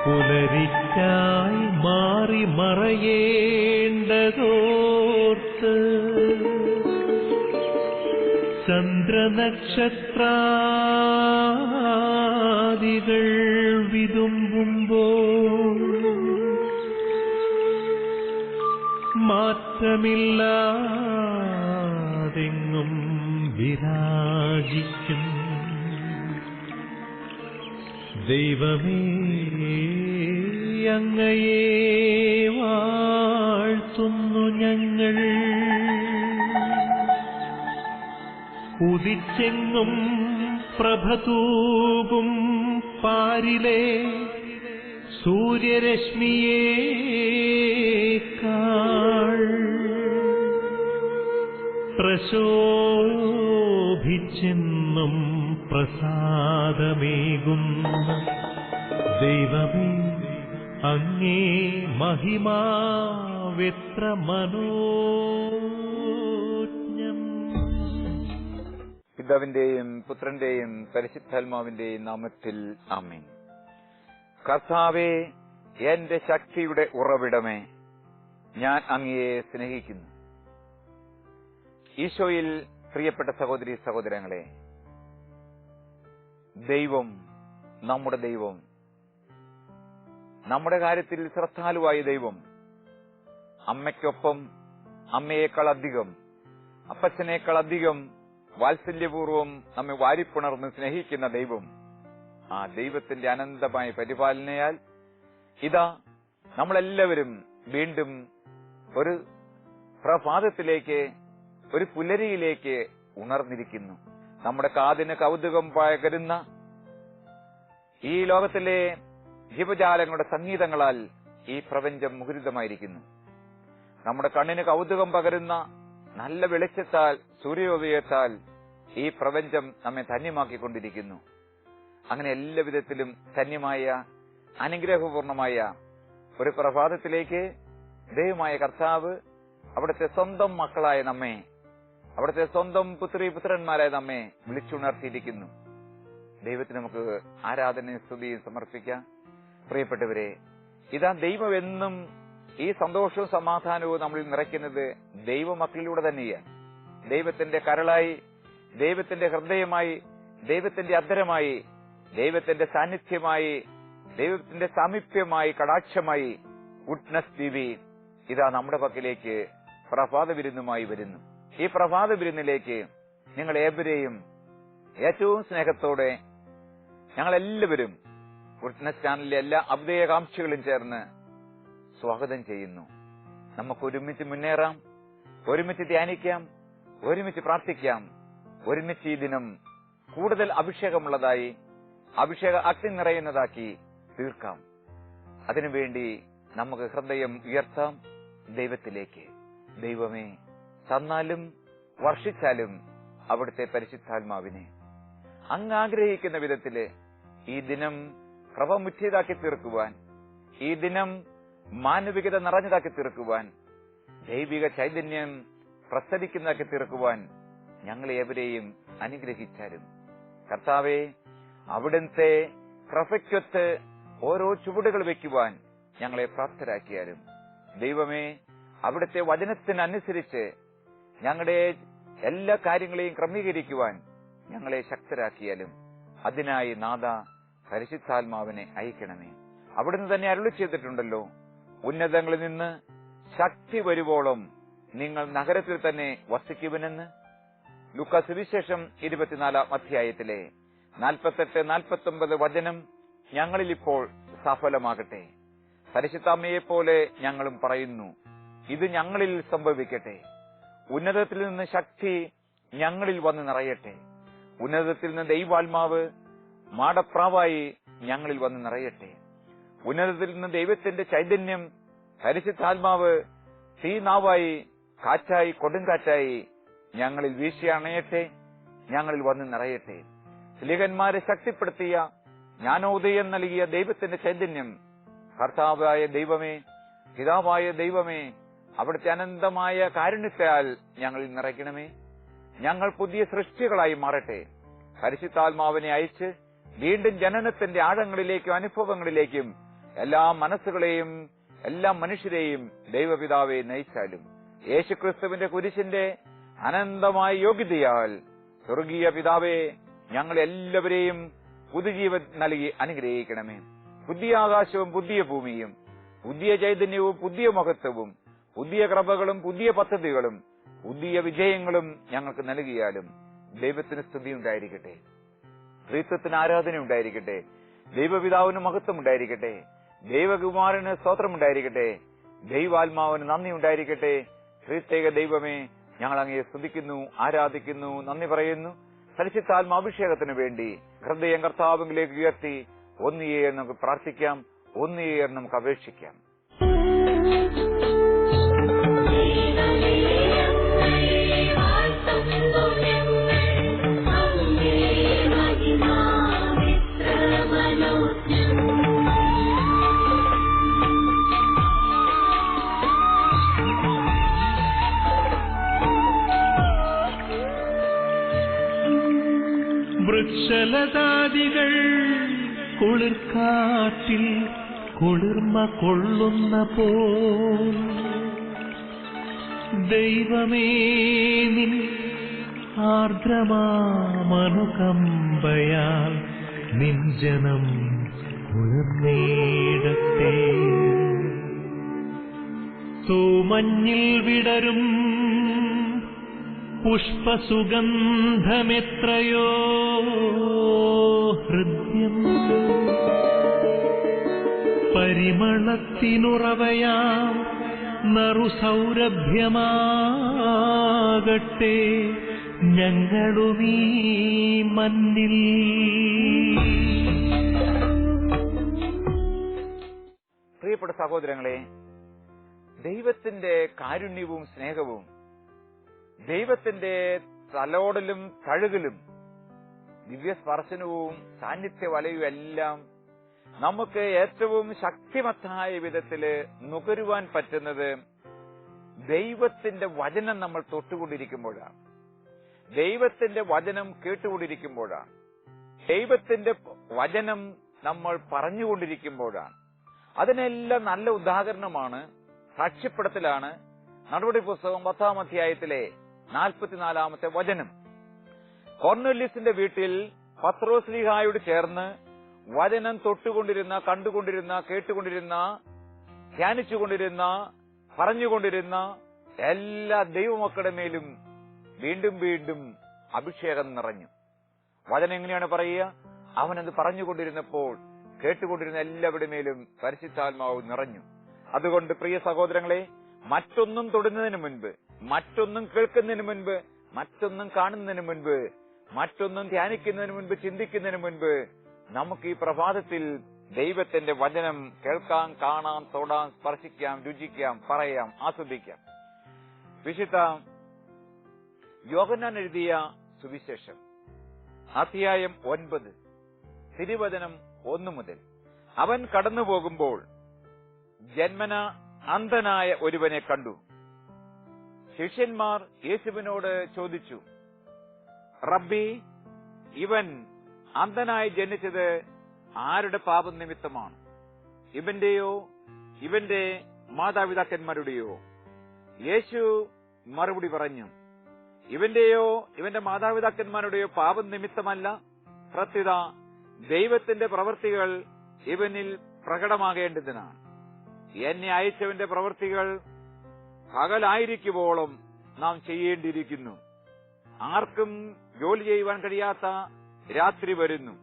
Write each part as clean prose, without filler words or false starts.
പുലരിക്കായി മാറി മറയേണ്ടതോർത്ത് ചന്ദ്രനക്ഷത്രാദികൾ വിതുമ്പുമ്പോൾ മാറ്റമില്ലാതെങ്ങും വിരാജിക്കും ദൈവമേ, അങ്ങയെ വാഴ്ത്തുന്നു ഞങ്ങൾ. ഉദിച്ചെങ്ങും പ്രഭതൂകും പാരിലെ സൂര്യരശ്മിയേക്കാൾ പ്രശോഭിച്ചെന്നും പ്രസാദമേകുന്ന ദൈവമേ, അങ്ങേ മഹിമാവെത്ര മനോജ്ഞം. പിതാവിന്റെയും പുത്രന്റെയും പരിശുദ്ധാത്മാവിന്റെയും നാമത്തിൽ ആമേൻ. കർത്താവേ, എന്റെ ശക്തിയുടെ ഉറവിടമേ, ഞാൻ അങ്ങയെ സ്നേഹിക്കുന്നു. ഈശോയിൽ പ്രിയപ്പെട്ട സഹോദരീ സഹോദരങ്ങളെ, ദൈവം, നമ്മുടെ ദൈവം, നമ്മുടെ കാര്യത്തിൽ ശ്രദ്ധാലുവായ ദൈവം, അമ്മയ്ക്കൊപ്പം അമ്മയേക്കാൾ അധികം, അപ്പച്ചനേക്കാൾ അധികം വാത്സല്യപൂർവ്വം നമ്മെ വാരിപ്പുണർന്ന് സ്നേഹിക്കുന്ന ദൈവം, ആ ദൈവത്തിന്റെ അനന്തമായ പരിപാലനയാൽ ഇതാ നമ്മളെല്ലാവരും വീണ്ടും ഒരു പ്രഭാതത്തിലേക്ക്, ഒരു പുലരിയിലേക്ക് ഉണർന്നിരിക്കുന്നു. നമ്മുടെ കാതിന് കൗതുകം പകരുന്ന ഈ ലോകത്തിലെ ജീവജാലങ്ങളുടെ സംഗീതങ്ങളാൽ ഈ പ്രപഞ്ചം മുഖരിതമായിരിക്കുന്നു. നമ്മുടെ കണ്ണിന് കൗതുകം പകരുന്ന നല്ല വെളിച്ചത്താൽ, സൂര്യോദയത്താൽ ഈ പ്രപഞ്ചം നമ്മെ ധന്യമാക്കിക്കൊണ്ടിരിക്കുന്നു. അങ്ങനെ എല്ലാ വിധത്തിലും ധന്യമായ, അനുഗ്രഹപൂർണമായ ഒരു പ്രഭാതത്തിലേക്ക് ദൈവമായ കർത്താവ് അവിടുത്തെ സ്വന്തം മക്കളായ നമ്മെ, അവിടുത്തെ സ്വന്തം പുത്രീപുത്രന്മാരായ നമ്മെ വിളിച്ചുണർത്തിയിരിക്കുന്നു. ദൈവത്തിന് നമുക്ക് ആരാധനയും സ്തുതിയും സമർപ്പിക്കാം. പ്രിയപ്പെട്ടവരെ, ഇതാ ദൈവം എന്നും ഈ സന്തോഷവും സമാധാനവും നമ്മളിൽ നിറയ്ക്കുന്നത് ദൈവമക്കളിലൂടെ തന്നെയാണ്. ദൈവത്തിന്റെ കരളായി, ദൈവത്തിന്റെ ഹൃദയമായി, ദൈവത്തിന്റെ അധരമായി, ദൈവത്തിന്റെ സാന്നിധ്യമായി, ദൈവത്തിന്റെ സാമീപ്യമായി, കടാക്ഷമായി ഗുഡ്നസ് ടിവി ഇതാ നമ്മുടെ പക്കലേക്ക് പ്രഭാത വിരുന്നുമായി വരുന്നു. ഈ പ്രഭാത വിരുന്നിലേക്ക് നിങ്ങൾ ഏവരെയും ഏറ്റവും സ്നേഹത്തോടെ ഞങ്ങളെല്ലാവരും ഗുഡ്നസ് ചാനലിലെ എല്ലാ അഭ്യുദയകാംക്ഷികളും ചേർന്ന് സ്വാഗതം ചെയ്യുന്നു. നമുക്ക് ഒരുമിച്ച് മുന്നേറാം, ഒരുമിച്ച് ധ്യാനിക്കാം, ഒരുമിച്ച് പ്രാർത്ഥിക്കാം, ഒരുമിച്ച് ഈ ദിനം കൂടുതൽ അഭിഷേകമുള്ളതായി, അഭിഷേക അഗ്നി നിറയുന്നതാക്കി തീർക്കാം. അതിനുവേണ്ടി നമുക്ക് ഹൃദയം ഉയർത്താം ദൈവത്തിലേക്ക്. ദൈവമേ, തന്നാലും വർഷിച്ചാലും അവിടുത്തെ പരിശുദ്ധാത്മാവിനെ അങ്ങ് ആഗ്രഹിക്കുന്ന വിധത്തില് ഈ ദിനം ക്രമമുറ്റിയതാക്കി തീർക്കുവാൻ, ഈ ദിനം മാനവികത നിറഞ്ഞതാക്കി തീർക്കുവാൻ, ദൈവിക ചൈതന്യം പ്രസരിക്കുന്നതാക്കി തീർക്കുവാൻ ഞങ്ങളെ എവരെയും അനുഗ്രഹിച്ചാലും. കർത്താവെ, അവിടുത്തെ കൃപയ്ക്കൊത്ത് ഓരോ ചുവടുകൾ വയ്ക്കുവാൻ ഞങ്ങളെ പ്രാപ്തരാക്കിയാലും. ദൈവമേ, അവിടുത്തെ വചനത്തിനനുസരിച്ച് ഞങ്ങളുടെ എല്ലാ കാര്യങ്ങളെയും ക്രമീകരിക്കുവാൻ ഞങ്ങളെ ശക്തരാക്കിയാലും. അതിനായി നാഥ, പരിശുദ്ധാത്മാവിനെ അയക്കണമേ. അവിടുന്ന് തന്നെ അരുളി ചെയ്തിട്ടുണ്ടല്ലോ, ഉന്നതങ്ങളിൽ നിന്ന് ശക്തി വരുവോളം നിങ്ങൾ നഗരത്തിൽ തന്നെ വസിക്കുവനെന്ന്. ലൂക്കാ സുവിശേഷം 24-ാം അധ്യായത്തിലെ 48-49 വചനം ഞങ്ങളിൽ ഇപ്പോൾ സഫലമാകട്ടെ. പരിശുദ്ധാമ്മയെപ്പോലെ ഞങ്ങളും പറയുന്നു, ഇത് ഞങ്ങളിൽ സംഭവിക്കട്ടെ. ഉന്നതത്തിൽ നിന്ന് ശക്തി ഞങ്ങളിൽ വന്ന് നിറയട്ടെ. ഉന്നതത്തിൽ നിന്ന് ദൈവാത്മാവ് മാടപ്രാവായി ഞങ്ങളിൽ വന്ന് നിറയട്ടെ. ഉന്നതത്തിൽ നിന്ന് ദൈവത്തിന്റെ ചൈതന്യം, പരിശുദ്ധാത്മാവ് തീനാവായി, കാറ്റായി, കൊടുങ്കാറ്റായി ഞങ്ങളിൽ വീശി അണയട്ടെ, ഞങ്ങളിൽ വന്ന് നിറയട്ടെ. സ്ലീഹന്മാരെ ശക്തിപ്പെടുത്തിയ, ജ്ഞാനോദയം നൽകിയ ദൈവത്തിന്റെ ചൈതന്യം, കർത്താവായ ദൈവമേ, പിതാവായ ദൈവമേ, അവിടുത്തെ അനന്തമായ കാരുണ്യത്താൽ ഞങ്ങളിൽ നിറയ്ക്കണമേ. ഞങ്ങൾ പുതിയ സൃഷ്ടികളായി മാറട്ടെ. പരിശുദ്ധാത്മാവിനെ അയച്ച് വീണ്ടും ജനനത്തിന്റെ ആഴങ്ങളിലേക്കും അനുഭവങ്ങളിലേക്കും എല്ലാ മനസ്സുകളെയും എല്ലാ മനുഷ്യരെയും ദൈവപിതാവെ നയിച്ചാലും യേശുക്രിസ്തുവിന്റെ കുരിശിന്റെ അനന്തമായ യോഗ്യതയാൽ സ്വർഗീയ പിതാവേ, ഞങ്ങളെല്ലാവരെയും പുതുജീവൻ നൽകി അനുഗ്രഹിക്കണമേ. പുതിയ ആകാശവും പുതിയ ഭൂമിയും പുതിയ ചൈതന്യവും പുതിയ മഹത്വവും പുതിയ കൃപകളും പുതിയ പദ്ധതികളും പുതിയ വിജയങ്ങളും ഞങ്ങൾക്ക് നൽകിയാലും ദൈവത്തിന് സ്തുതി ഉണ്ടായിരിക്കട്ടെ, ത്രിത്വത്തിന് ആരാധന ഉണ്ടായിരിക്കട്ടെ, ദൈവപിതാവിന് മഹത്വം ഉണ്ടായിരിക്കട്ടെ, ദൈവകുമാരന് സ്തോത്രം ഉണ്ടായിരിക്കട്ടെ, ദൈവാത്മാവിന് നന്ദി ഉണ്ടായിരിക്കട്ടെ. ക്രിസ്തേക ദൈവമേ, ഞങ്ങൾ അങ്ങയെ സ്തുതിക്കുന്നു, ആരാധിക്കുന്നു, നന്ദി പറയുന്നു. പരിശുദ്ധാത്മാഭിഷേകത്തിന് വേണ്ടി ഹൃദയം കർത്താവിലേക്ക് ഉയർത്തി ഒന്നിയെ നമുക്ക് പ്രാർത്ഥിക്കാം, ഒന്നിയെ നമുക്ക് അപേക്ഷിക്കാം. വൃക്ഷലതാദികൾ കുളിർക്കാറ്റിൽ കുളിർമ കൊള്ളുന്ന പോൽ ദൈവമേ, നിൻ ആർദ്രമാമനുകമ്പയാൽ നിൻ ജനം കുളിർന്നേടട്ടെ. തൂമഞ്ഞിൽ വിടരും പുഷ്പസുഗന്ധമെത്രയോ ഹൃദ്യം, പരിമളത്തിനുറവയാം നറുസൗരഭ്യമാകട്ടെ ഞങ്ങളുമീ മണ്ണിൽ. പ്രിയപ്പെട്ട സഹോദരങ്ങളെ, ദൈവത്തിന്റെ കാരുണ്യവും സ്നേഹവും ദൈവത്തിന്റെ തലോടലും തഴുകലും ദിവ്യസ്പർശനവും സാന്നിധ്യ വലയും എല്ലാം നമുക്ക് ഏറ്റവും ശക്തിമത്തായ വിധത്തില് നുകരുവാൻ പറ്റുന്നത് ദൈവത്തിന്റെ വചനം നമ്മൾ തൊട്ടുകൊണ്ടിരിക്കുമ്പോഴാണ്, ദൈവത്തിന്റെ വചനം കേട്ടുകൊണ്ടിരിക്കുമ്പോഴാണ്, ദൈവത്തിന്റെ വചനം നമ്മൾ പറഞ്ഞുകൊണ്ടിരിക്കുമ്പോഴാണ്. അതിനെല്ലാം നല്ല ഉദാഹരണമാണ്, സാക്ഷ്യപ്പെടുത്തലാണ് നടപടി പുസ്തകം 10-ാം അധ്യായത്തിലെ 44-ാമത്തെ വചനം. കൊർന്നേല്യസിന്റെ വീട്ടിൽ പത്രോസ്ലീഹായോട് ചേർന്ന് വചനം തൊട്ടുകൊണ്ടിരുന്ന, കണ്ടുകൊണ്ടിരുന്ന, കേട്ടുകൊണ്ടിരുന്ന, ധ്യാനിച്ചുകൊണ്ടിരുന്ന, പറഞ്ഞുകൊണ്ടിരുന്ന എല്ലാ ദൈവമക്കളുടെ മേലും വീണ്ടും വീണ്ടും അഭിഷേകം നിറഞ്ഞു. വചനം എങ്ങനെയാണ് പറയുക? അവനത് പറഞ്ഞുകൊണ്ടിരുന്നപ്പോൾ കേട്ടുകൊണ്ടിരുന്ന എല്ലാവരുടെ മേലും പരിശുദ്ധാത്മാവ് നിറഞ്ഞു. അതുകൊണ്ട് പ്രിയ സഹോദരങ്ങളെ, മറ്റൊന്നും തൊടുന്നതിന് മുൻപ്, മറ്റൊന്നും കേൾക്കുന്നതിന് മുൻപ്, മറ്റൊന്നും കാണുന്നതിന് മുൻപ്, മറ്റൊന്നും ധ്യാനിക്കുന്നതിന് മുൻപ്, ചിന്തിക്കുന്നതിന് മുൻപ് നമുക്ക് ഈ പ്രഭാതത്തിൽ ദൈവത്തിന്റെ വചനം കേൾക്കാം, കാണാം, തൊടാം, സ്പർശിക്കാം, രുചിക്കാം, പറയാം, ആസ്വദിക്കാം. വിശുദ്ധ യോഹന്നാൻ എഴുതിയ സുവിശേഷം അധ്യായം 9 തിരുവചനം 1 മുതൽ. അവൻ കടന്നു പോകുമ്പോൾ ജന്മന അന്ധനായ ഒരുവനെ കണ്ടു. ശിഷ്യന്മാർ യേശുവിനോട് ചോദിച്ചു, റബ്ബി, ഇവൻ അന്ധനായി ജനിച്ചത് ആരുടെ പാപം നിമിത്തമാണ്? ഇവന്റെയോ ഇവന്റെ മാതാപിതാക്കന്മാരുടെയോ? യേശു മറുപടി പറഞ്ഞു, ഇവന്റെയോ ഇവന്റെ മാതാപിതാക്കന്മാരുടെയോ പാപം നിമിത്തമല്ല, പ്രത്യുത ദൈവത്തിന്റെ പ്രവൃത്തികൾ ഇവനിൽ പ്രകടമാകേണ്ടതിനാണ്. എന്നെ അയച്ചവന്റെ പ്രവൃത്തികൾ പകലായിരിക്കുവോളം നാം ചെയ്യേണ്ടിയിരിക്കുന്നു. ആർക്കും ജോലി ചെയ്യുവാൻ കഴിയാത്ത രാത്രി വരുന്നു.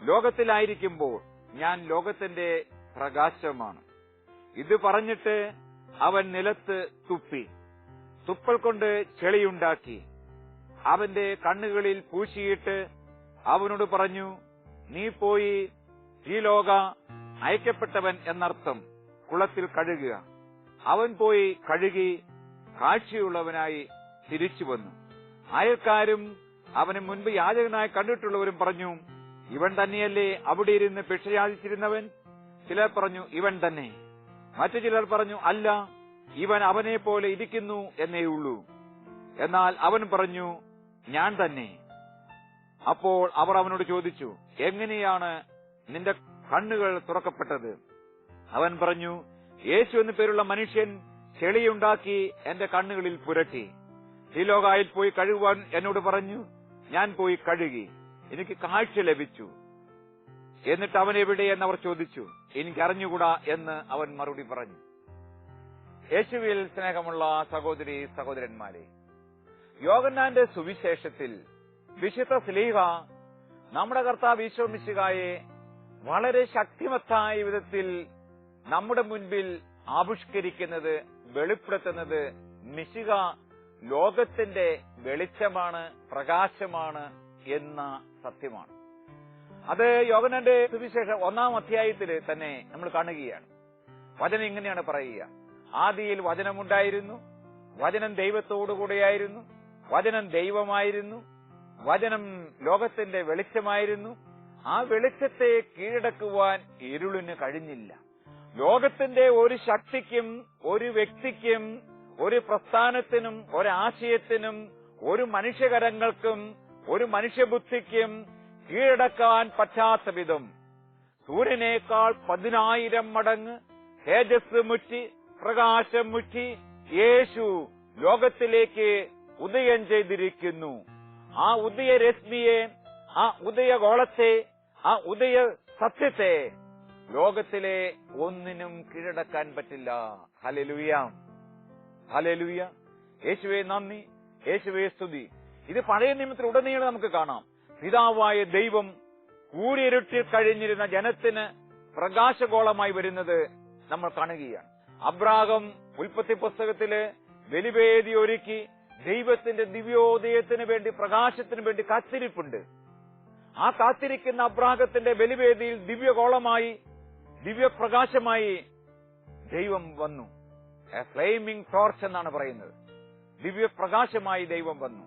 ലോകത്തിലായിരിക്കുമ്പോൾ ഞാൻ ലോകത്തിന്റെ പ്രകാശമാണ്. ഇത് പറഞ്ഞിട്ട് അവൻ നിലത്ത് തുപ്പി, തുപ്പൽ കൊണ്ട് ചെളിയുണ്ടാക്കി അവന്റെ കണ്ണുകളിൽ പൂശിയിട്ട് അവനോട് പറഞ്ഞു, നീ പോയി ഈ ലോക അയക്കപ്പെട്ടവൻ എന്നർത്ഥം കുളത്തിൽ കഴുകുക. അവൻ പോയി കഴുകി കാഴ്ചയുള്ളവനായി തിരിച്ചു വന്നു. അയൽക്കാരും അവന് മുൻപ് യാചകനായി കണ്ടിട്ടുള്ളവരും പറഞ്ഞു, ഇവൻ തന്നെയല്ലേ അവിടെ ഇരുന്ന് ഭിക്ഷ യാചിച്ചിരുന്നവൻ? ചിലർ പറഞ്ഞു, ഇവൻ തന്നെ. മറ്റു ചിലർ പറഞ്ഞു, അല്ല, ഇവൻ അവനെ പോലെ ഇരിക്കുന്നു എന്നേയുള്ളൂ. എന്നാൽ അവൻ പറഞ്ഞു, ഞാൻ തന്നെ. അപ്പോൾ അവർ അവനോട് ചോദിച്ചു, എങ്ങനെയാണ് നിന്റെ കണ്ണുകൾ തുറക്കപ്പെട്ടത്? അവൻ പറഞ്ഞു, യേശു എന്നു പേരുള്ള മനുഷ്യൻ ചെളിയുണ്ടാക്കി എന്റെ കണ്ണുകളിൽ പുരട്ടി. ശീലോകായിൽ പോയി കഴുകുവാൻ എന്നോട് പറഞ്ഞു. ഞാൻ പോയി കഴുകി, എനിക്ക് കാഴ്ച ലഭിച്ചു. എന്നിട്ട് അവൻ എവിടെയെന്ന് അവർ ചോദിച്ചു. എനിക്കറിഞ്ഞുകൂടാ എന്ന് അവൻ മറുപടി പറഞ്ഞു. യേശുവിൽ സ്നേഹമുള്ള സഹോദരി സഹോദരന്മാരെ, യോഹന്നാന്റെ സുവിശേഷത്തിൽ വിശുദ്ധ ശ്ലീഹ നമ്മുടെ കർത്താവ് ഈശോ മിശിഹായെ വളരെ ശക്തിമത്തായ വിധത്തിൽ നമ്മുടെ മുൻപിൽ ആവിഷ്കരിക്കുന്നത്, വെളിപ്പെടുത്തുന്നത് മിശിഹ ലോകത്തിന്റെ വെളിച്ചമാണ്, പ്രകാശമാണ് എന്ന സത്യമാണ്. അത് യോഹന്നാന്റെ സുവിശേഷം 1-ാം അധ്യായത്തിൽ തന്നെ നമ്മൾ കാണുകയാണ്. വചനം ഇങ്ങനെയാണ് പറയുക: ആദിയിൽ വചനമുണ്ടായിരുന്നു, വചനം ദൈവത്തോടുകൂടെയായിരുന്നു, വചനം ദൈവമായിരുന്നു, വചനം ലോകത്തിന്റെ വെളിച്ചമായിരുന്നു. ആ വെളിച്ചത്തെ കീഴടക്കുവാൻ ഇരുളിന് കഴിഞ്ഞില്ല. ലോകത്തിന്റെ ഒരു ശക്തിക്കും, ഒരു വ്യക്തിക്കും, ഒരു പ്രസ്ഥാനത്തിനും, ഒരാശയത്തിനും, ഒരു മനുഷ്യകരങ്ങൾക്കും, ഒരു മനുഷ്യബുദ്ധിക്കും കീഴടക്കാൻ പറ്റാത്ത വിധം സൂര്യനേക്കാൾ 10,000 മടങ്ങ് തേജസ് മുറ്റി, പ്രകാശം മുറ്റി യേശു ലോകത്തിലേക്ക് ഉദയം ചെയ്തിരിക്കുന്നു. ആ ഉദയരശ്മിയെ, ആ ഉദയഗോളത്തെ, ആ ഉദയ സത്യത്തെ ലോകത്തിലെ ഒന്നിനും കീഴടക്കാൻ പറ്റില്ല. Hallelujah, hallelujah. യേശുവേ നന്ദി, യേശുവേ സ്തുതി. ഇത് പഴയ നിയമത്തിൽ ഉടനീളം നമുക്ക് കാണാം. പിതാവായ ദൈവം കൂരിരുട്ടിൽ കഴിഞ്ഞിരുന്ന ജനത്തിന് പ്രകാശഗോളമായി വരുന്നത് നമ്മൾ കാണുകയാണ്. അബ്രാഹം ഉൽപ്പത്തി പുസ്തകത്തില് ബലിവേദി ഒരുക്കി ദൈവത്തിന്റെ ദിവ്യോദയത്തിന് വേണ്ടി, പ്രകാശത്തിന് വേണ്ടി കാത്തിരിപ്പുണ്ട്. ആ കാത്തിരിക്കുന്ന അബ്രാഹത്തിന്റെ ബലിവേദിയിൽ ദിവ്യഗോളമായി, ദിവ്യപ്രകാശമായി ദൈവം വന്നു. എ ഫ്ലെയിമിംഗ് ടോർച്ച് എന്നാണ് പറയുന്നത്. ദിവ്യപ്രകാശമായി ദൈവം വന്നു.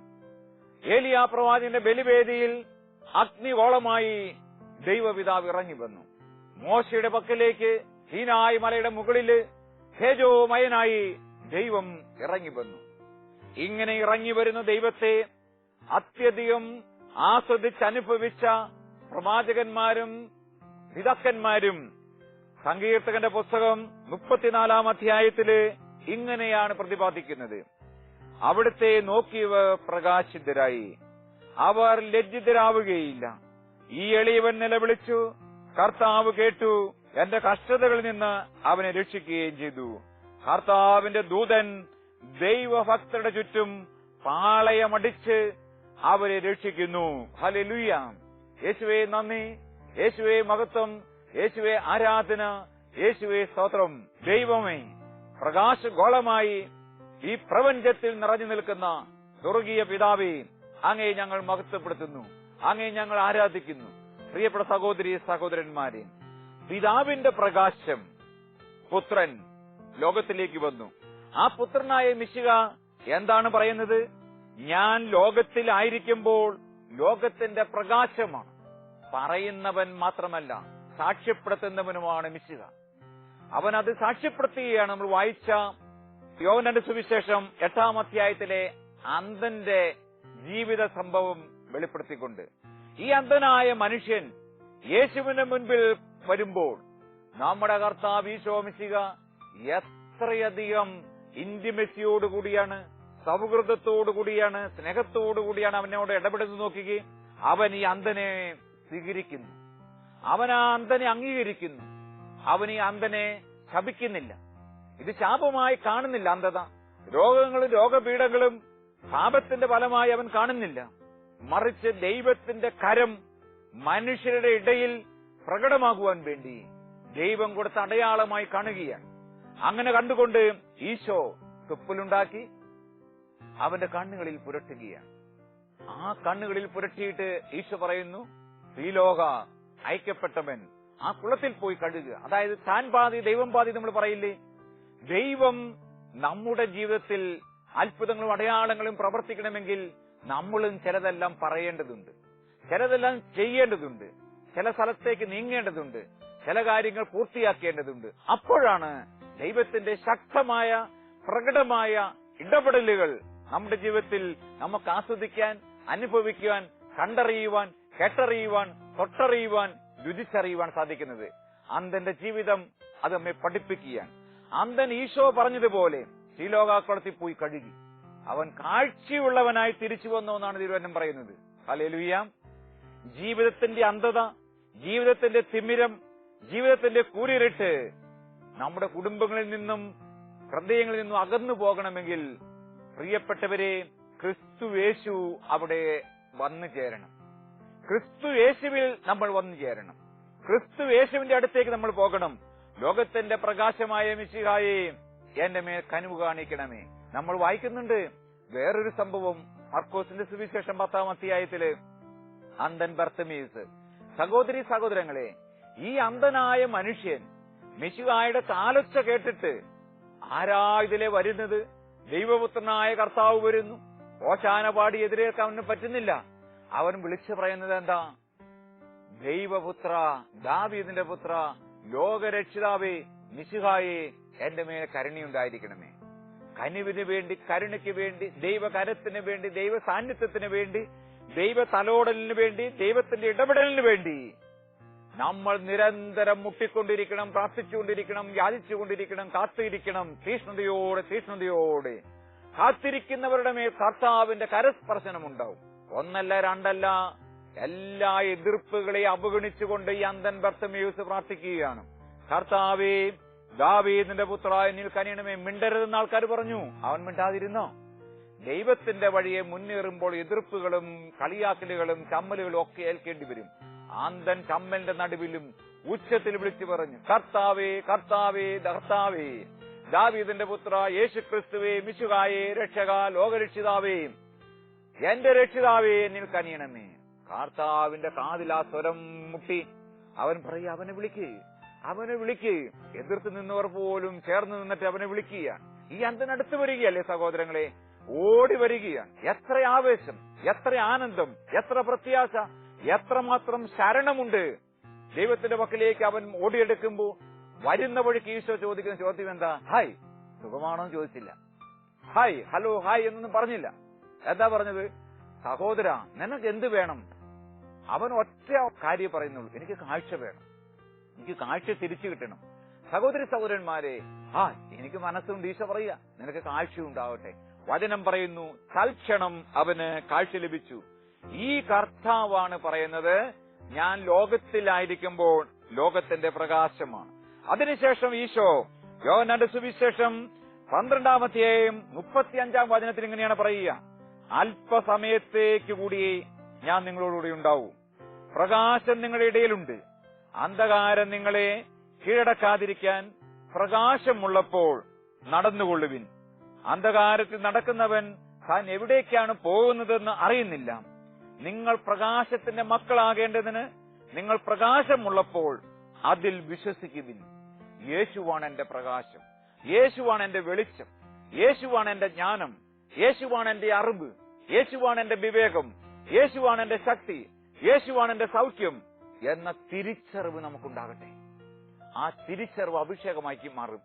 ഏലിയാ പ്രവാചകന്റെ ബലിവേദിയിൽ അഗ്നിഗോളമായി ദൈവപിതാവ് ഇറങ്ങി വന്നു. മോശയുടെ പക്കലേക്ക് സീനായി മലയുടെ മുകളില് തേജോമയനായി ദൈവം ഇറങ്ങി വന്നു. ഇങ്ങനെ ഇറങ്ങി വരുന്ന ദൈവത്തെ അത്യധികം ആസ്വദിച്ചനുഭവിച്ച പ്രവാചകന്മാരും പിതാക്കന്മാരും സങ്കീർത്തകന്റെ പുസ്തകം 34-ാം അധ്യായത്തില് ഇങ്ങനെയാണ് പ്രതിപാദിക്കുന്നത്: അവിടുത്തെ നോക്കിയവർ പ്രകാശിതരായി, അവർ ലജ്ജിതരാവുകയില്ല. ഈ എളിയവൻ നിലവിളിച്ചു, കർത്താവ് കേട്ടു, എന്റെ കഷ്ടതകളിൽ നിന്ന് അവനെ രക്ഷിക്കുകയും ചെയ്തു. കർത്താവിന്റെ ദൂതൻ ദൈവഭക്തരുടെ ചുറ്റും പാളയമടിച്ച് അവരെ രക്ഷിക്കുന്നു. ഹല്ലേലൂയ. യേശുവേ നന്ദി, യേശുവേ മഹത്വം, യേശുവേ ആരാധന, യേശുവേ സ്തോത്രം. ദൈവമേ, പ്രകാശഗോളമായി ഈ പ്രപഞ്ചത്തിൽ നിറഞ്ഞു നിൽക്കുന്ന സ്വർഗീയ പിതാവേ, അങ്ങേ ഞങ്ങൾ മഹത്വപ്പെടുത്തുന്നു, അങ്ങേ ഞങ്ങൾ ആരാധിക്കുന്നു. പ്രിയപ്പെട്ട സഹോദരി സഹോദരന്മാരെ, പിതാവിന്റെ പ്രകാശം പുത്രൻ ലോകത്തിലേക്ക് വന്നു. ആ പുത്രനായ മിശിഹ എന്താണ് പറയുന്നത്? ഞാൻ ലോകത്തിലായിരിക്കുമ്പോൾ ലോകത്തിന്റെ പ്രകാശമാണ്. പറയുന്നവൻ മാത്രമല്ല, സാക്ഷ്യപ്പെടുത്തുന്നവനുമാണ് മിശിഹ. അവൻ അത് സാക്ഷ്യപ്പെടുത്തുകയാണ്. നമ്മൾ വായിച്ച യോഹന്നാന്റെ സുവിശേഷം 8-ാം അധ്യായത്തിലെ അന്ധന്റെ ജീവിത സംഭവം വെളിപ്പെടുത്തിക്കൊണ്ട്, ഈ അന്ധനായ മനുഷ്യൻ യേശുവിന്റെ മുൻപിൽ വരുമ്പോൾ നമ്മുടെ കർത്താവ് ഈശോ മിശിഹ എത്രയധികം ഇന്റിമസിയോടുകൂടിയാണ്, സൗഹൃദത്തോടുകൂടിയാണ്, സ്നേഹത്തോടുകൂടിയാണ് അവനോട് ഇടപെടുന്നത് നോക്കുകയും അവൻ ഈ അന്ധനെ സ്വീകരിക്കുന്നു. അവൻ ആ അന്ധനെ അംഗീകരിക്കുന്നു. അവൻ ഈ അന്ധനെ ശപിക്കുന്നില്ല. ഇത് ശാപമായി കാണുന്നില്ല. അന്ധത, രോഗങ്ങളും രോഗപീഠങ്ങളും പാപത്തിന്റെ ഫലമായി അവൻ കാണുന്നില്ല. മറിച്ച് ദൈവത്തിന്റെ കരം മനുഷ്യരുടെ ഇടയിൽ പ്രകടമാകുവാൻ വേണ്ടി ദൈവം കൊടുത്ത അടയാളമായി കാണുകയാണ്. അങ്ങനെ കണ്ടുകൊണ്ട് ഈശോ തുപ്പലുണ്ടാക്കി അവന്റെ കണ്ണുകളിൽ പുരട്ടുകയാണ്. ആ കണ്ണുകളിൽ പുരട്ടിയിട്ട് ഈശോ പറയുന്നു, ശ്രീലോക ഐക്യപ്പെട്ടവൻ ആ കുളത്തിൽ പോയി കഴുകുക. അതായത് താൻ പാതി ദൈവം പാതി നമ്മൾ പറയില്ലേ? ദൈവം നമ്മുടെ ജീവിതത്തിൽ അത്ഭുതങ്ങളും അടയാളങ്ങളും പ്രവർത്തിക്കണമെങ്കിൽ നമ്മളും ചിലതെല്ലാം പറയേണ്ടതുണ്ട്, ചിലതെല്ലാം ചെയ്യേണ്ടതുണ്ട്, ചില സ്ഥലത്തേക്ക് നീങ്ങേണ്ടതുണ്ട്, ചില കാര്യങ്ങൾ പൂർത്തിയാക്കേണ്ടതുണ്ട്. അപ്പോഴാണ് ദൈവത്തിന്റെ ശക്തമായ പ്രകടമായ ഇടപെടലുകൾ നമ്മുടെ ജീവിതത്തിൽ നമുക്ക് ആസ്വദിക്കാൻ, അനുഭവിക്കുവാൻ, കണ്ടറിയുവാൻ, കേട്ടറിയുവാൻ, തൊട്ടറിയുവാൻ, രുചിച്ചറിയുവാൻ സാധിക്കുന്നത്. അന്ധന്റെ ജീവിതം അത് നമ്മെ പഠിപ്പിക്കുകയാണ്. അന്ധൻ ഈശോ പറഞ്ഞതുപോലെ ശീലോകാക്കുളത്തിൽ പോയി കഴുകി അവൻ കാഴ്ചയുള്ളവനായി തിരിച്ചു വന്നു എന്നാണ് തിരുവചനം പറയുന്നത്. ഹല്ലേലൂയ. ജീവിതത്തിന്റെ അന്ധത, ജീവിതത്തിന്റെ തിമിരം, ജീവിതത്തിന്റെ കൂരിരുട്ട് നമ്മുടെ കുടുംബങ്ങളിൽ നിന്നും ഹൃദയങ്ങളിൽ നിന്നും അകന്നു പോകണമെങ്കിൽ പ്രിയപ്പെട്ടവരെ, ക്രിസ്തു യേശു അവിടെ വന്നു ചേരണം. ക്രിസ്തു യേശുവിൽ നമ്മൾ വന്നു ചേരണം. ക്രിസ്തു യേശുവിന്റെ അടുത്തേക്ക് നമ്മൾ പോകണം. ലോകത്തിന്റെ പ്രകാശമായ മിശിഹായേ, എന്റെ മേൽ കനിവ് കാണിക്കണമേ. നമ്മൾ വായിക്കുന്നുണ്ട് വേറൊരു സംഭവം മർക്കോസിന്റെ സുവിശേഷം 10-ാം അധ്യായത്തില് അന്ധൻ ബർത്തമീസ്. സഹോദരീ സഹോദരങ്ങളെ, ഈ അന്ധനായ മനുഷ്യൻ മിശിഹായുടെ കാലൊച്ച കേട്ടിട്ട് ആരാ ഇതിലെ വരുന്നത്? ദൈവപുത്രനായ കർത്താവ് വരുന്നു. ഓശാന പാടി എതിരേൽക്കാൻ അവന് പറ്റുന്നില്ല. അവൻ വിളിച്ചു പറയുന്നത് എന്താ? ദൈവപുത്ര, ദാവീദിന്റെ പുത്ര, ലോകരക്ഷിതാവേ, മിശിഹായേ, എന്റെ മേൽ കരുണയുണ്ടായിരിക്കണമേ. കനിവിന് വേണ്ടി, കരുണയ്ക്ക് വേണ്ടി, ദൈവകരത്തിന് വേണ്ടി, ദൈവ സാന്നിധ്യത്തിന് വേണ്ടി, ദൈവ തലോടലിന് വേണ്ടി, ദൈവത്തിന്റെ ഇടപെടലിന് വേണ്ടി നമ്മൾ നിരന്തരം മുട്ടിക്കൊണ്ടിരിക്കണം, പ്രാർത്ഥിച്ചുകൊണ്ടിരിക്കണം, യാചിച്ചുകൊണ്ടിരിക്കണം, കാത്തിരിക്കണം. തീഷ്ണതയോടെ കാത്തിരിക്കുന്നവരുടെ മേൽ കർത്താവിന്റെ കരസ്പർശനം ഉണ്ടാവും. ഒന്നല്ല, രണ്ടല്ല, എല്ലാ എതിർപ്പുകളെ അവഗണിച്ചുകൊണ്ട് ഈ അന്ധൻ ബർത്തമേയുസ് പ്രാർത്ഥിക്കുകയാണ്. കർത്താവേ, ദാവീദിന്റെ പുത്ര, എന്നിൽ കനിയണമേ. മിണ്ടരുതെന്ന് ആൾക്കാർ പറഞ്ഞു. അവൻ മിണ്ടാതിരുന്നോ? ദൈവത്തിന്റെ വഴിയെ മുന്നേറുമ്പോൾ എതിർപ്പുകളും കളിയാക്കലുകളും ചമ്മലുകളും ഒക്കെ ഏൽക്കേണ്ടി വരും. അന്ധൻ ചമ്മലിന്റെ നടുവിലും ഉച്ചത്തിൽ വിളിച്ചു പറഞ്ഞു, കർത്താവേ, കർത്താവേ, കർത്താവേ, ദാവീദിന്റെ പുത്ര, യേശുക്രിസ്തുവേ, മിശിഹായേ, രക്ഷക, ലോകരക്ഷിതാവേ, എന്റെ രക്ഷിതാവേ, എന്നിൽ കനിയണമേ. കർത്താവിന്റെ കാതിൽ ആ സ്വരം മുട്ടി. അവൻ പറയും, അവനെ വിളിക്ക്. എതിർത്ത് നിന്നവർ പോലും ചേർന്ന് നിന്നിട്ട് അവനെ വിളിക്കുകയാണ്. ഈ അന്ധനടുത്ത് വരികയല്ലേ സഹോദരങ്ങളെ? ഓടി വരികയാണ്. എത്ര ആവേശം, എത്ര ആനന്ദം, എത്ര പ്രത്യാശ, എത്രമാത്രം ശരണമുണ്ട്. ദൈവത്തിന്റെ പക്കലേക്ക് അവൻ ഓടിയെടുക്കുമ്പോ വരുന്ന വഴിക്ക് ഈശോ ചോദിക്കുന്ന ചോദ്യം എന്താ? ഹായ്, സുഖമാണോ എന്ന് ചോദിച്ചില്ല. ഹായ്, ഹലോ, ഹായ് എന്നൊന്നും പറഞ്ഞില്ല. എന്താ പറഞ്ഞത്? സഹോദര, നിനക്ക് എന്ത് വേണം? അവൻ ഒറ്റ കാര്യം പറയുന്നുള്ളൂ, എനിക്ക് കാഴ്ച വേണം, എനിക്ക് കാഴ്ച തിരിച്ചു കിട്ടണം. സഹോദരി സഹോദരന്മാരെ, എനിക്ക് മനസ്സുണ്ട്. ഈശോ പറയുക, നിനക്ക് കാഴ്ച ഉണ്ടാവട്ടെ. വചനം പറയുന്നു, തൽക്ഷണം അവന് കാഴ്ച ലഭിച്ചു. ഈ കർത്താവാണ് പറയുന്നത്, ഞാൻ ലോകത്തിലായിരിക്കുമ്പോൾ ലോകത്തിന്റെ പ്രകാശമാണ്. അതിനുശേഷം ഈശോ യോഹന്നാന്റെ സുവിശേഷം 12-ാം അധ്യായം 35-ാം വചനത്തിൽ ഇങ്ങനെയാണ് പറയുക, അല്പസമയത്തേക്ക് കൂടി ഞാൻ നിങ്ങളോടുകൂടി ഉണ്ടാവും. പ്രകാശം നിങ്ങളുടെ ഇടയിലുണ്ട്. അന്ധകാരം നിങ്ങളെ കീഴടക്കാതിരിക്കാൻ പ്രകാശമുള്ളപ്പോൾ നടന്നുകൊള്ളുവിൻ. അന്ധകാരത്തിൽ നടക്കുന്നവൻ താൻ എവിടേക്കാണ് പോകുന്നതെന്ന് അറിയുന്നില്ല. നിങ്ങൾ പ്രകാശത്തിന്റെ മക്കളാകേണ്ടതിന് നിങ്ങൾ പ്രകാശമുള്ളപ്പോൾ അതിൽ വിശ്വസിക്കുവിൻ. യേശുവാണ് എന്റെ പ്രകാശം, യേശുവാണ് എന്റെ വെളിച്ചം, യേശുവാണ് എന്റെ ജ്ഞാനം, യേശുവാണ് എന്റെ അറിവ്, യേശുവാണ് എന്റെ വിവേകം, യേശുവാണ് എന്റെ ശക്തി, യേശുവാണ് എന്റെ സൗഖ്യം എന്ന തിരിച്ചറിവ് നമുക്കുണ്ടാകട്ടെ. ആ തിരിച്ചറിവ് അഭിഷേകമായി മാറും.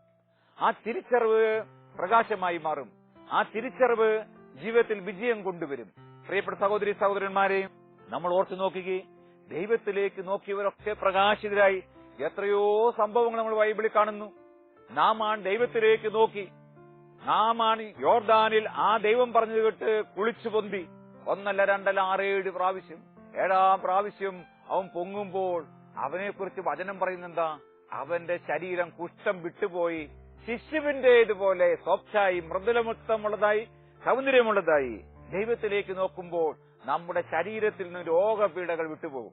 ആ തിരിച്ചറിവ് പ്രകാശമായി മാറും. ആ തിരിച്ചറിവ് ജീവിതത്തിൽ വിജയം കൊണ്ടുവരും. പ്രിയപ്പെട്ട സഹോദരി സഹോദരന്മാരെ, നമ്മൾ ഓർത്തു നോക്കുകയും ദൈവത്തിലേക്ക് നോക്കിയവരൊക്കെ പ്രകാശിതരായി എത്രയോ സംഭവങ്ങൾ നമ്മൾ ബൈബിളിൽ കാണുന്നു. നാമാണ് ദൈവത്തിലേക്ക് നോക്കി, നാമാണ് യോർദാനിൽ ആ ദൈവം പറഞ്ഞത് കേട്ട് കുളിച്ചു പൊന്തി. ഒന്നല്ല, രണ്ടല്ല, 6-7 പ്രാവശ്യം. 7-ാം പ്രാവശ്യം അവൻ പൊങ്ങുമ്പോൾ അവനെക്കുറിച്ച് വചനം പറയുന്നെന്താ? അവന്റെ ശരീരം കുഷ്ഠം വിട്ടുപോയി ശിശുവിന്റേതുപോലെ സോഫ്റ്റായി, മൃദുലമുക്തമുള്ളതായി, സൗന്ദര്യമുള്ളതായി. ദൈവത്തിലേക്ക് നോക്കുമ്പോൾ നമ്മുടെ ശരീരത്തിൽ നിന്ന് രോഗപീഠകൾ വിട്ടുപോകും.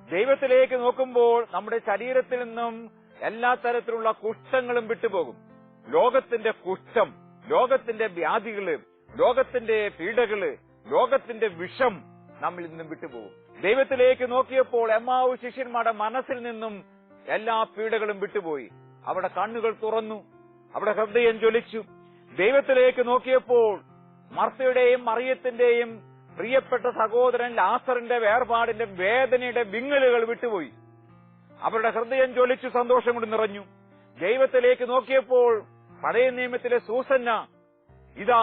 ദൈവത്തിലേക്ക് നോക്കുമ്പോൾ നമ്മുടെ ശരീരത്തിൽ നിന്നും എല്ലാ തരത്തിലുള്ള കുഷ്ഠങ്ങളും വിട്ടുപോകും. ലോകത്തിന്റെ കുഷ്ഠം, ലോകത്തിന്റെ വ്യാധികള്, ലോകത്തിന്റെ പീഡകള്, ലോകത്തിന്റെ വിഷം നമ്മിൽ നിന്നും വിട്ടുപോകും. ദൈവത്തിലേക്ക് നോക്കിയപ്പോൾ എമ്മാവു ശിഷ്യന്മാരുടെ മനസ്സിൽ നിന്നും എല്ലാ പീഡകളും വിട്ടുപോയി. അവിടെ കണ്ണുകൾ തുറന്നു, അവിടെ ഹൃദയം ജ്വലിച്ചു. ദൈവത്തിലേക്ക് നോക്കിയപ്പോൾ മർത്തയുടെയും മറിയത്തിന്റെയും പ്രിയപ്പെട്ട സഹോദരൻ ലാസറിന്റെ വേർപാടിന്റെ വേദനയുടെ വിങ്ങലുകൾ വിട്ടുപോയി. അവരുടെ ഹൃദയം ജ്വലിച്ചു, സന്തോഷം കൊണ്ട് നിറഞ്ഞു. ദൈവത്തിലേക്ക് നോക്കിയപ്പോൾ പഴയ നിയമത്തിലെ സൂസന്ന ഇതാ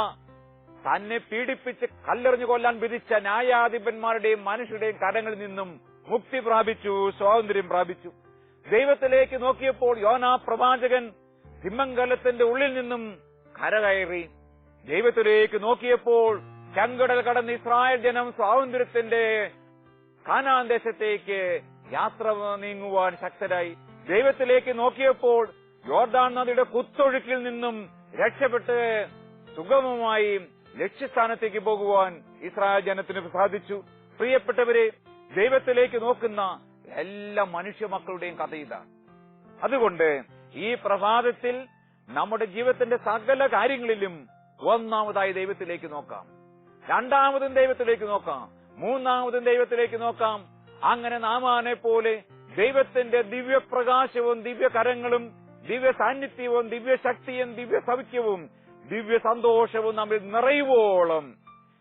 തന്നെ പീഡിപ്പിച്ച് കല്ലെറിഞ്ഞു കൊല്ലാൻ വിധിച്ച ന്യായാധിപന്മാരുടെയും മനുഷ്യരുടെയും കരങ്ങളിൽ നിന്നും മുക്തി പ്രാപിച്ചു, സ്വാതന്ത്ര്യം പ്രാപിച്ചു. ദൈവത്തിലേക്ക് നോക്കിയപ്പോൾ യോനാ പ്രവാചകൻ സിംഹങ്കലത്തിന്റെ ഉള്ളിൽ നിന്നും കരകയറി. ദൈവത്തിലേക്ക് നോക്കിയപ്പോൾ ചെങ്കടൽ കടന്ന് ഇസ്രായേൽ ജനം സ്വാതന്ത്ര്യത്തിന്റെ കാനാൻ ദേശത്തേക്ക് യാത്ര നീങ്ങുവാൻ ശക്തരായി. ദൈവത്തിലേക്ക് നോക്കിയപ്പോൾ യോർദാൻ നദിയുടെ കുത്തൊഴുക്കിൽ നിന്നും രക്ഷപ്പെട്ട് സുഗമമായി ലക്ഷ്യസ്ഥാനത്തേക്ക് പോകുവാൻ ഇസ്രായേൽ ജനത്തിന് സാധിച്ചു. പ്രിയപ്പെട്ടവരെ, ദൈവത്തിലേക്ക് നോക്കുന്ന എല്ലാ മനുഷ്യ മക്കളുടെയും കഥ ഇതാണ്. അതുകൊണ്ട് ഈ പ്രഭാതത്തിൽ നമ്മുടെ ജീവിതത്തിന്റെ സകല കാര്യങ്ങളിലും ഒന്നാമതായി ദൈവത്തിലേക്ക് നോക്കാം, രണ്ടാമതും ദൈവത്തിലേക്ക് നോക്കാം, മൂന്നാമതും ദൈവത്തിലേക്ക് നോക്കാം. അങ്ങനെ നാമാനെ പോലെ ദൈവത്തിന്റെ ദിവ്യപ്രകാശവും ദിവ്യകരങ്ങളും ദിവ്യ സാന്നിധ്യവും ദിവ്യശക്തിയും ദിവ്യ സൗഖ്യവും ദിവ്യ സന്തോഷവും നമ്മിൽ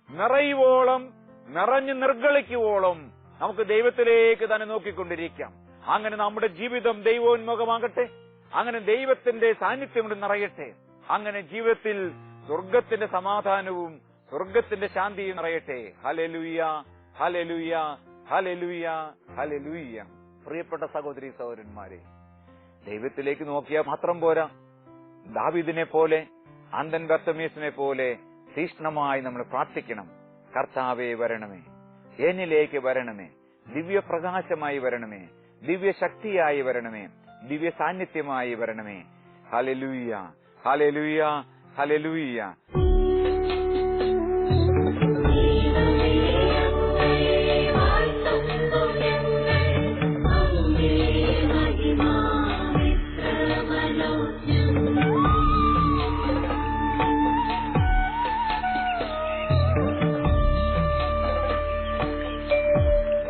നിറയുവോളം നിറഞ്ഞു നിർഗളിക്കുവോളം നമുക്ക് ദൈവത്തിലേക്ക് തന്നെ നോക്കിക്കൊണ്ടിരിക്കാം. അങ്ങനെ നമ്മുടെ ജീവിതം ദൈവോന്മുഖമാകട്ടെ. അങ്ങനെ ദൈവത്തിന്റെ സാന്നിധ്യം കൊണ്ട് നിറയട്ടെ. അങ്ങനെ ജീവിതത്തിൽ സ്വർഗത്തിന്റെ സമാധാനവും സ്വർഗത്തിന്റെ ശാന്തിയും നിറയട്ടെ. ഹല്ലേലൂയ, ഹല്ലേലൂയ, ഹല്ലേലൂയ, ഹല്ലേലൂയ. പ്രിയപ്പെട്ട സഹോദരീ സഹോദരന്മാരെ, ദൈവത്തിലേക്ക് നോക്കിയാൽ മാത്രം പോരാ. ദാവീദിനെ പോലെ, അന്ധൻ ബർത്തമീസിനെ പോലെ തീഷ്ണമായി നമ്മൾ പ്രാർത്ഥിക്കണം. കർത്താവേ വരണമേ, എന്നിലേക്ക് വരണമേ, ദിവ്യപ്രകാശമായി വരണമേ, ദിവ്യശക്തിയായി വരണമേ, ദിവ്യ സാന്നിധ്യമായി വരണമേ. ഹല്ലേലൂയ, ഹല്ലേലൂയ, ഹല്ലേലൂയ.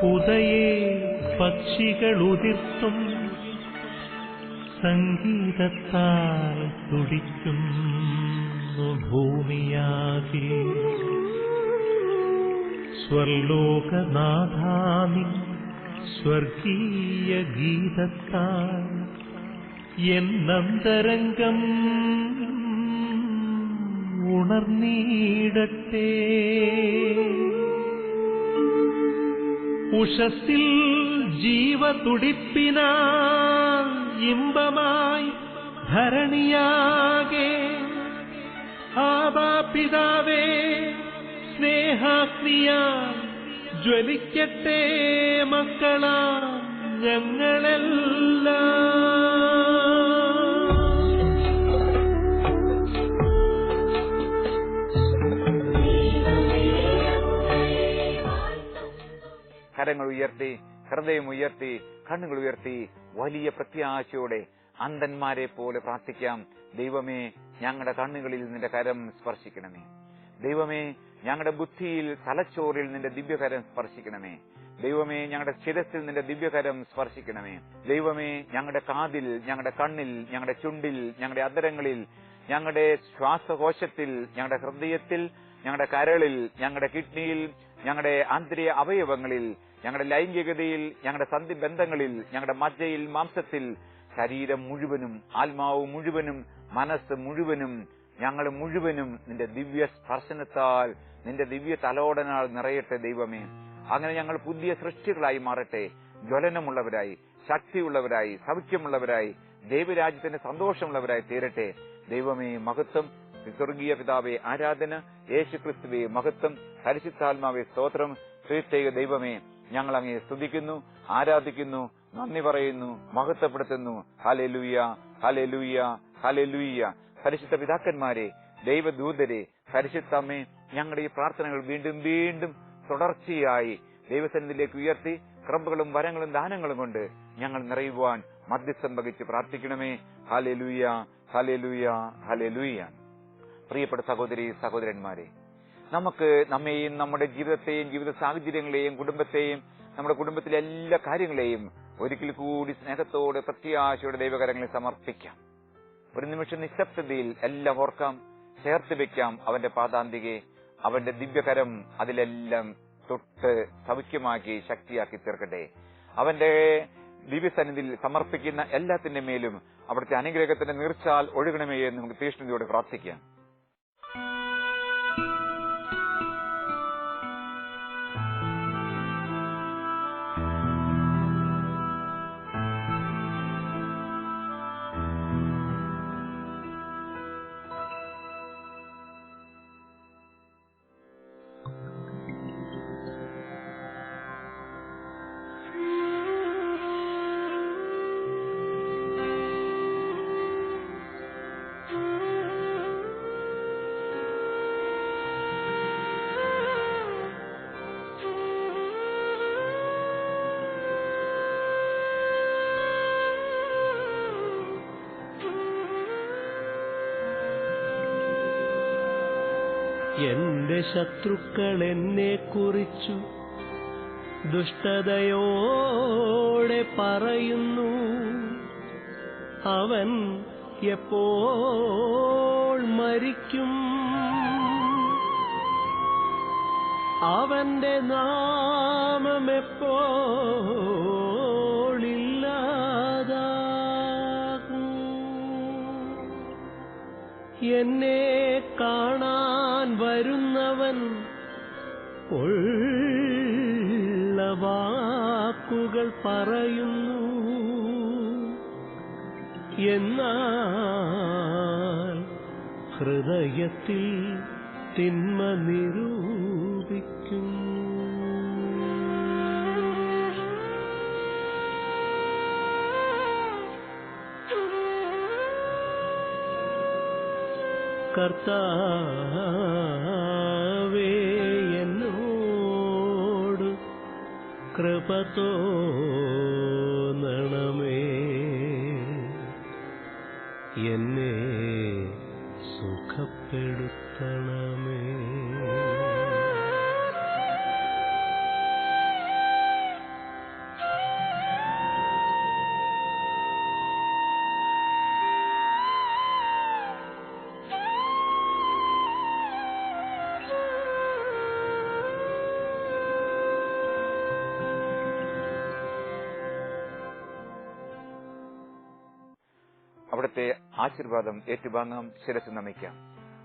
ഉദയേ പക്ഷികളുതിർത്തും സംഗീതത്താൽ തുടിക്കുന്നു ഭൂമിയാകെ. സ്വർലോകനാഥാനി സ്വർഗീയ ഗീതത്താൽ എന്നന്തരംഗം ഉണർന്നീടട്ടെ. ഉഷസ്സിൽ ജീവതുടിപ്പിനാ ഇമ്പമായി ധരണിയാകെ. ആബാ പിതാവേ, സ്നേഹാഗ്നിയാ ജ്വലിക്കട്ടെ മക്കളാ ഞങ്ങളെല്ലാം. കരങ്ങൾ ഉയർത്തി, ഹൃദയം ഉയർത്തി, കണ്ണുകൾ ഉയർത്തി വലിയ പ്രത്യാശയോടെ അന്ധന്മാരെ പോലെ പ്രാർത്ഥിക്കാം. ദൈവമേ, ഞങ്ങളുടെ കണ്ണുകളിൽ നിന്റെ കരം സ്പർശിക്കണമേ. ദൈവമേ, ഞങ്ങളുടെ ബുദ്ധിയിൽ തലച്ചോറിൽ നിന്റെ ദിവ്യകരം സ്പർശിക്കണമേ. ദൈവമേ, ഞങ്ങളുടെ ശിരസിൽ നിന്റെ ദിവ്യകരം സ്പർശിക്കണമേ. ദൈവമേ, ഞങ്ങളുടെ കാതിൽ, ഞങ്ങളുടെ കണ്ണിൽ, ഞങ്ങളുടെ ചുണ്ടിൽ, ഞങ്ങളുടെ അധരങ്ങളിൽ, ഞങ്ങളുടെ ശ്വാസകോശത്തിൽ, ഞങ്ങളുടെ ഹൃദയത്തിൽ, ഞങ്ങളുടെ കരളിൽ, ഞങ്ങളുടെ കിഡ്നിയിൽ, ഞങ്ങളുടെ ആന്തരിക അവയവങ്ങളിൽ, ഞങ്ങളുടെ ലൈംഗികതയിൽ, ഞങ്ങളുടെ സന്ധിബന്ധങ്ങളിൽ, ഞങ്ങളുടെ മജ്ജയിൽ, മാംസത്തിൽ, ശരീരം മുഴുവനും, ആത്മാവ് മുഴുവനും, മനസ്സ് മുഴുവനും, ഞങ്ങൾ മുഴുവനും നിന്റെ ദിവ്യ സ്പർശനത്താൽ, നിന്റെ ദിവ്യ തലോടനാൽ നിറയട്ടെ ദൈവമേ. അങ്ങനെ ഞങ്ങൾ പുതിയ സൃഷ്ടികളായി മാറട്ടെ. ജ്വലനമുള്ളവരായി, ശക്തിയുള്ളവരായി, സൗഖ്യമുള്ളവരായി, ദൈവരാജ്യത്തിന്റെ സന്തോഷമുള്ളവരായി തീരട്ടെ. ദൈവമേ മഹത്വം, സ്വർഗീയ പിതാവേ ആരാധന, യേശുക്രിസ്തുവേ മഹത്വം, പരിശുദ്ധാത്മാവേ സ്തോത്രം. ക്രിസ്തീയ ദൈവമേ, ഞങ്ങൾ അങ്ങയെ സ്തുതിക്കുന്നു, ആരാധിക്കുന്നു, നന്ദി പറയുന്നു, മഹത്വപ്പെടുത്തുന്നു. ഹല്ലേലൂയ, ഹല്ലേലൂയ, ഹല്ലേലൂയ. പരിശുദ്ധ പിതാക്കന്മാരെ, ദൈവദൂതരെ, പരിശുദ്ധമ്മേ, ഞങ്ങളുടെ ഈ പ്രാർത്ഥനകൾ വീണ്ടും വീണ്ടും തുടർച്ചയായി ദൈവസന്നിധിയിലേക്ക് ഉയർത്തി കൃപകളും വരങ്ങളും ദാനങ്ങളും കൊണ്ട് ഞങ്ങൾ നിറയുവാൻ മധ്യസ്ഥം വഹിച്ച് പ്രാർത്ഥിക്കണമേ. ഹല്ലേലൂയ, ഹല്ലേലൂയ, ഹല്ലേലൂയ. പ്രിയപ്പെട്ട സഹോദരി സഹോദരന്മാരെ, നമുക്ക് നമ്മെയും നമ്മുടെ ജീവിതത്തെയും ജീവിത സാഹചര്യങ്ങളെയും കുടുംബത്തെയും നമ്മുടെ കുടുംബത്തിലെ എല്ലാ കാര്യങ്ങളെയും ഒരിക്കൽ കൂടി സ്നേഹത്തോടെ പ്രത്യാശയോടെ ദൈവകരങ്ങളിൽ സമർപ്പിക്കാം. ഒരു നിമിഷം നിശബ്ദതയിൽ എല്ലാം ഓർക്കാം, ചേർത്ത് വെക്കാം അവന്റെ പാദാന്തികെ. അവന്റെ ദിവ്യകരം അതിലെല്ലാം തൊട്ട് സൗഖ്യമാക്കി ശക്തിയാക്കി തീർക്കട്ടെ. അവന്റെ ദിവ്യസന്നിധിയിൽ സമർപ്പിക്കുന്ന എല്ലാത്തിന്റെ മേലും അവിടുത്തെ അനുഗ്രഹത്തിന്റെ നീർച്ചാൽ ഒഴുകണമേ എന്ന് നമുക്ക് തീഷ്ണതയോടെ പ്രാർത്ഥിക്കാം. എന്റെ ശത്രുക്കൾ എന്നെ കുറിച്ചു ദുഷ്ടതയോടെ പറയുന്നു. അവൻ എപ്പോൾ മരിക്കും? അവന്റെ നാമം എപ്പോൾ ഇല്ലാതാകും? എന്നെ കാണാൻ വരുന്നവൻ ഉള്ള വാക്കുകൾ പറയുന്നു, എന്നാൽ ഹൃദയത്തിൽ തിന്മ നിരൂപിക്കും. കർത്താവേ, എന്നോട് കൃപ തോന്നണമേ, എന്നെ സുഖപ്പെടുത്തണമേ. അവിടുത്തെ ആശീർവാദം ഏറ്റുവാങ്ങാം, ശിരസ് നമിക്കാം.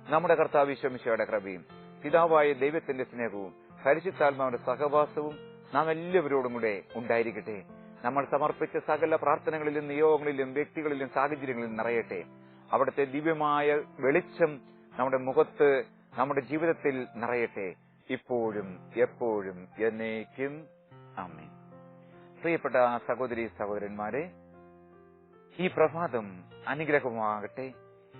നമ്മുടെ കർത്താവ് ഈശോ മിശിഹായുടെ കൃപയും പിതാവായ ദൈവത്തിന്റെ സ്നേഹവും പരിശുദ്ധാത്മാവിന്റെ സഹവാസവും നാം എല്ലാവരോടും കൂടെ ഉണ്ടായിരിക്കട്ടെ. നമ്മൾ സമർപ്പിച്ച സകല പ്രാർത്ഥനകളിലും നിയോഗങ്ങളിലും വ്യക്തികളിലും സാഹചര്യങ്ങളിലും നിറയട്ടെ. അവിടുത്തെ ദിവ്യമായ വെളിച്ചം നമ്മുടെ മുഖത്ത്, നമ്മുടെ ജീവിതത്തിൽ നിറയട്ടെ, ഇപ്പോഴും എപ്പോഴും എന്നേക്കും. ആമേൻ. പ്രിയപ്പെട്ട സഹോദരീ സഹോദരന്മാരെ, ഈ പ്രഭാതം അനുഗ്രഹമാകട്ടെ,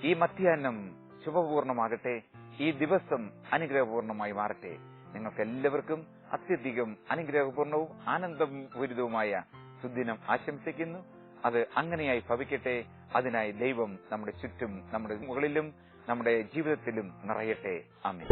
ഈ മധ്യാഹ്നം ശുഭപൂർണമാകട്ടെ, ഈ ദിവസം അനുഗ്രഹപൂർണമായി മാറട്ടെ. നിങ്ങൾക്ക് എല്ലാവർക്കും അത്യധികം അനുഗ്രഹപൂർണവും ആനന്ദപൂരിതവുമായ സുദിനം ആശംസിക്കുന്നു. അത് അങ്ങനെയായി ഭവിക്കട്ടെ. അതിനായി ദൈവം നമ്മുടെ ചുറ്റും, നമ്മുടെ മുകളിലും നമ്മുടെ ജീവിതത്തിലും നിറയട്ടെ. ആമേൻ.